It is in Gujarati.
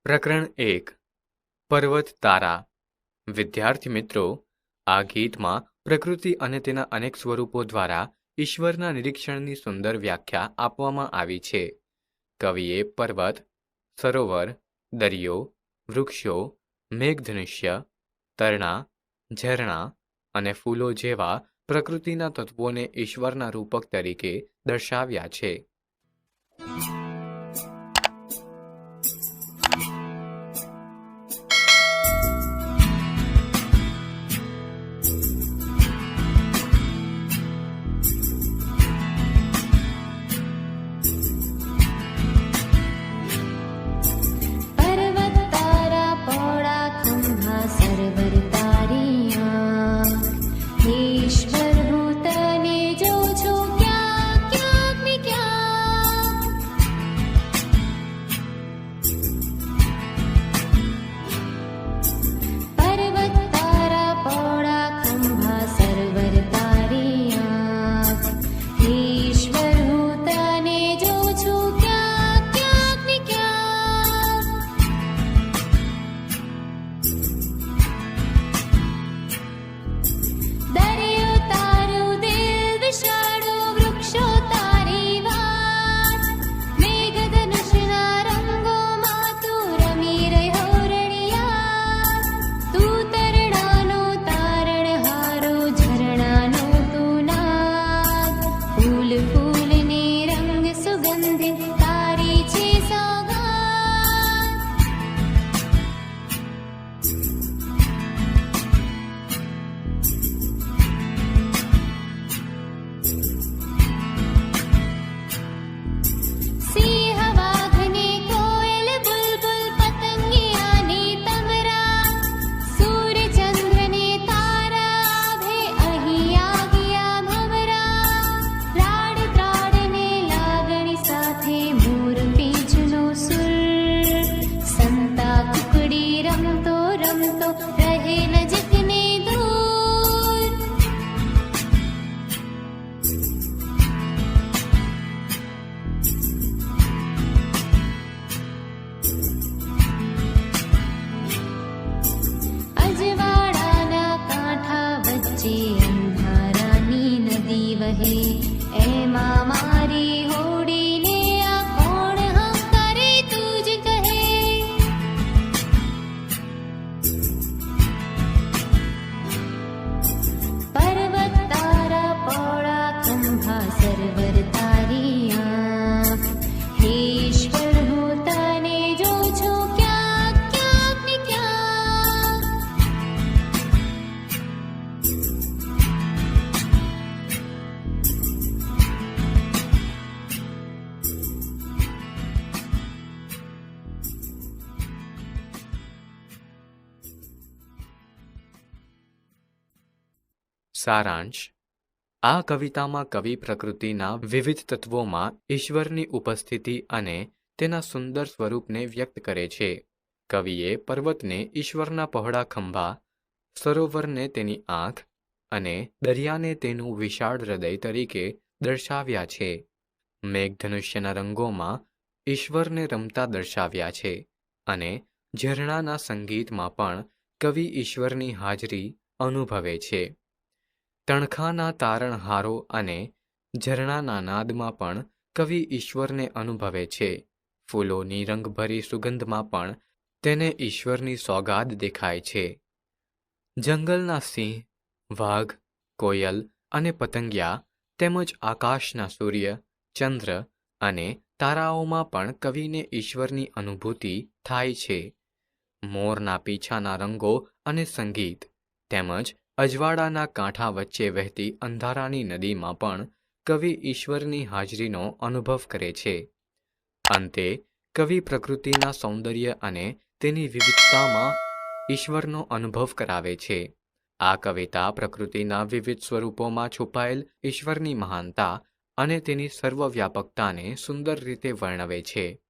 પ્રકરણ 1 પર્વત તારા. વિદ્યાર્થી મિત્રો, આ ગીતમાં પ્રકૃતિ અને તેના અનેક સ્વરૂપો દ્વારા ઈશ્વરના નિરીક્ષણની સુંદર વ્યાખ્યા આપવામાં આવી છે. કવિએ પર્વત, સરોવર, દરિયો, વૃક્ષો, મેઘધનુષ્ય, તરણા, ઝરણા અને ફૂલો જેવા પ્રકૃતિના તત્વોને ઈશ્વરના રૂપક તરીકે દર્શાવ્યા છે. સારાંશ. આ કવિતામાં કવિ પ્રકૃતિના વિવિધ તત્વોમાં ઈશ્વરની ઉપસ્થિતિ અને તેના સુંદર સ્વરૂપને વ્યક્ત કરે છે. કવિએ પર્વતને ઈશ્વરના પહોળા ખંભા, સરોવરને તેની આંખ અને દરિયાને તેનું વિશાળ હૃદય તરીકે દર્શાવ્યા છે. મેઘધનુષ્યના રંગોમાં ઈશ્વરને રમતા દર્શાવ્યા છે અને ઝરણાના સંગીતમાં પણ કવિ ઈશ્વરની હાજરી અનુભવે છે. તણખાના તારણહારો અને ઝરણાના નાદમાં પણ કવિ ઈશ્વરને અનુભવે છે. ફૂલોની રંગભરી સુગંધમાં પણ તેને ઈશ્વરની સોગાદ દેખાય છે. જંગલના સિંહ, વાઘ, કોયલ અને પતંગિયા તેમજ આકાશના સૂર્ય, ચંદ્ર અને તારાઓમાં પણ કવિને ઈશ્વરની અનુભૂતિ થાય છે. મોરના પીછાના રંગો અને સંગીત તેમજ અજવાળાના કાંઠા વચ્ચે વહેતી અંધારાની નદીમાં પણ કવિ ઈશ્વરની હાજરીનો અનુભવ કરે છે. અંતે કવિ પ્રકૃતિના સૌંદર્ય અને તેની વિવિધતામાં ઈશ્વરનો અનુભવ કરાવે છે. આ કવિતા પ્રકૃતિના વિવિધ સ્વરૂપોમાં છુપાયેલ ઈશ્વરની મહાનતા અને તેની સર્વવ્યાપકતાને સુંદર રીતે વર્ણવે છે.